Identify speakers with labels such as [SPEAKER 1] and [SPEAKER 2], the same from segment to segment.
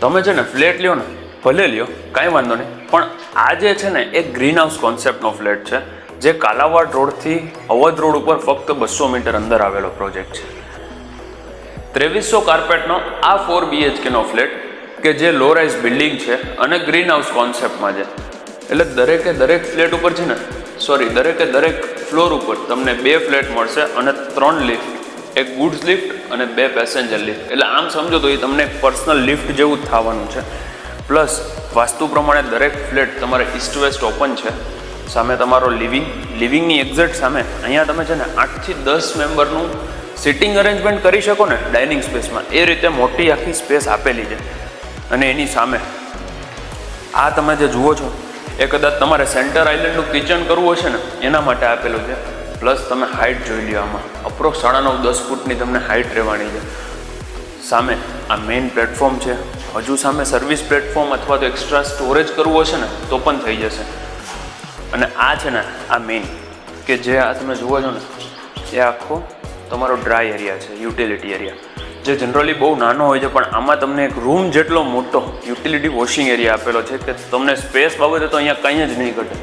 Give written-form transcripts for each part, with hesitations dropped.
[SPEAKER 1] તમે છે ને ફ્લેટ લ્યો ને, ભલે લ્યો કાંઈ વાંધો નહીં, પણ આ જે છે ને એ ગ્રીન હાઉસ કોન્સેપ્ટનો ફ્લેટ છે, જે કાલાવાડ રોડથી અવધ રોડ ઉપર ફક્ત 200 મીટર અંદર આવેલો પ્રોજેક્ટ છે. 2300 કાર્પેટનો આ 4 BHK નો ફ્લેટ કે જે લો રાઇઝ બિલ્ડિંગ છે અને ગ્રીન હાઉસ કોન્સેપ્ટમાં છે. એટલે દરેક ફ્લેટ ઉપર છે ને દરેક ફ્લોર ઉપર તમને 2 ફ્લેટ મળશે અને 3 લિફ્ટ, એક ગુડ્સ લિફ્ટ અને 2 પેસેન્જર લિફ્ટ. એટલે આમ સમજો તો એ તમને પર્સનલ લિફ્ટ જેવું જ થવાનું છે. પ્લસ વાસ્તુ પ્રમાણે દરેક ફ્લેટ તમારે ઈસ્ટ વેસ્ટ ઓપન છે. સામે તમારો લિવિંગની એક્ઝેક્ટ સામે અહીંયા તમે છે ને 8 થી 10 મેમ્બરનું સિટિંગ અરેન્જમેન્ટ કરી શકો ને ડાઇનિંગ સ્પેસમાં, એ રીતે મોટી આખી સ્પેસ આપેલી છે. અને એની સામે આ તમે જે જુઓ છો એ કદાચ તમારે સેન્ટર આઇલેન્ડનું કિચન કરવું હશે ને એના માટે આપેલું છે. પ્લસ તમે હાઇટ જોઈ લ્યો, આમાં અપ્રોક્સ 9.5-10 ફૂટની તમને હાઇટ રહેવાની છે. સામે આ મેઇન પ્લેટફોર્મ છે. હજુ સામે સર્વિસ પ્લેટફોર્મ અથવા તો એક્સ્ટ્રા સ્ટોરેજ કરવું હશે ને તો પણ થઈ જશે. અને આ છે ને આ મેઇન કે જે આ તમે જુઓ છો ને એ આખો તમારો ડ્રાય એરિયા છે, યુટિલિટી એરિયા, જે જનરલી બહુ નાનો હોય છે, પણ આમાં તમને એક રૂમ જેટલો મોટો યુટિલિટી વોશિંગ એરિયા આપેલો છે કે તમને સ્પેસ બાબતે તો અહીંયા કંઈ જ નહીં ઘટે.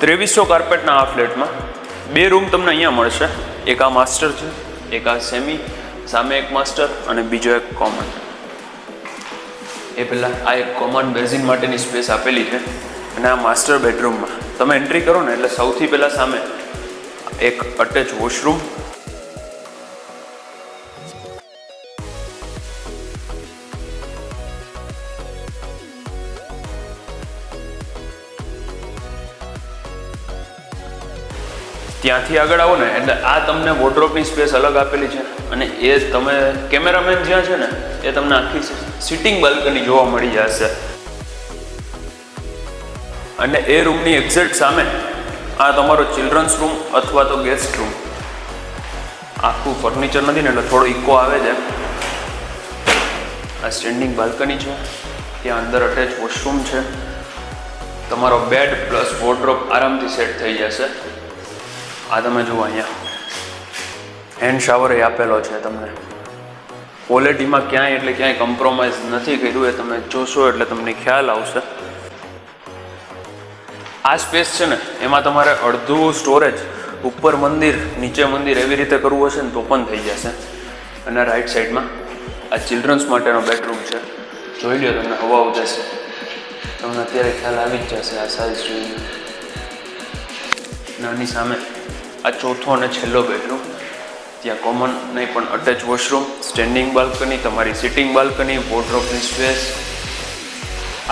[SPEAKER 1] 2300 કાર્પેટના આ ફ્લેટમાં 2 રૂમ તમને અહીંયા મળશે. એક આ માસ્ટર છે, એક આ સેમી, સામે એક માસ્ટર અને બીજો એક કોમન. એ પહેલાં આ એક કોમન બેઝિન માટેની સ્પેસ આપેલી છે. અને આ માસ્ટર બેડરૂમમાં તમે એન્ટ્રી કરો ને એટલે સૌથી પહેલાં સામે એક અટેચ વોશરૂમ, ત્યાંથી આગળ આવો ને એટલે આ તમને વોર્ડરોબની સ્પેસ અલગ આપેલી છે. અને એ તમે કેમેરામેન જ્યાં છે ને એ તમને આખી સિટિંગ બાલ્કની જોવા મળી જશે. અને એ રૂમની એક્ઝેક્ટ સામે આ તમારો ચિલ્ડ્રન્સ રૂમ અથવા તો ગેસ્ટ રૂમ. આખું ફર્નિચર નથી ને એટલે થોડો ઇકો આવે છે. આ સ્ટેન્ડિંગ બાલ્કની છે, ત્યાં અંદર અટેચ વોશરૂમ છે. તમારો બેડ પ્લસ વોર્ડરોબ આરામથી સેટ થઈ જશે. આ તમે જુઓ અહીંયા હેન્ડ શાવર એ આપેલો છે તમને. ક્વોલિટીમાં ક્યાંય કોમ્પ્રોમાઇઝ નથી કર્યું, એ તમે જોશો એટલે તમને ખ્યાલ આવશે. આ સ્પેસ છે ને એમાં તમારે અડધું સ્ટોરેજ ઉપર મંદિર નીચે મંદિર એવી રીતે કરવું હશે ને તો પણ થઈ જશે. અને રાઈટ સાઈડમાં આ ચિલ્ડ્રન્સ માટેનો બેડરૂમ છે. જોઈ લો, તમને હવા આવશે, તમને અત્યારે ખ્યાલ આવી જ જશે આ સાઇઝ જોઈને. નાની સામે આ ચોથો અને છેલ્લો બેડરૂમ, ત્યાં કોમન નહીં પણ અટેચ વોશરૂમ, સ્ટેન્ડિંગ બાલ્કની, તમારી સિટિંગ બાલ્કની, વોર્ડરોબની સ્પેસ.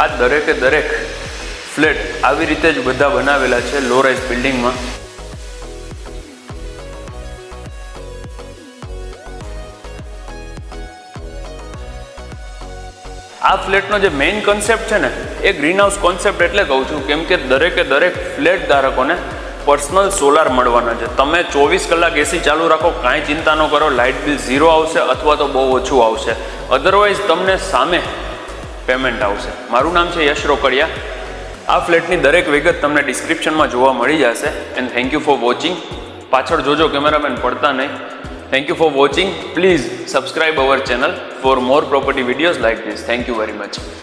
[SPEAKER 1] આ દરેક ફ્લેટ આવી રીતે જ બધા બનાવેલા છે લો રાઇઝ બિલ્ડિંગમાં. આ ફ્લેટનો જે મેઇન કોન્સેપ્ટ છે ને એ ગ્રીન હાઉસ કોન્સેપ્ટ એટલે કહું છું કેમ કે દરેક ફ્લેટ ધારકોને પર્સનલ સોલાર મળવાના છે. તમે 24 કલાક એસી ચાલુ રાખો, કાંઈ ચિંતા ન કરો, લાઇટ બિલ 0 આવશે અથવા તો બહુ ઓછું આવશે. અધરવાઇઝ તમને સામે પેમેન્ટ આવશે. મારું નામ છે યશ રોકડિયા. આ ફ્લેટની દરેક વિગત તમને ડિસ્ક્રિપ્શનમાં જોવા મળી જશે. And thank you for watching. પાછળ જોજો કેમેરામેન પડતા નહીં. Thank you for watching. Please subscribe our channel for more property videos like this. Thank you very much.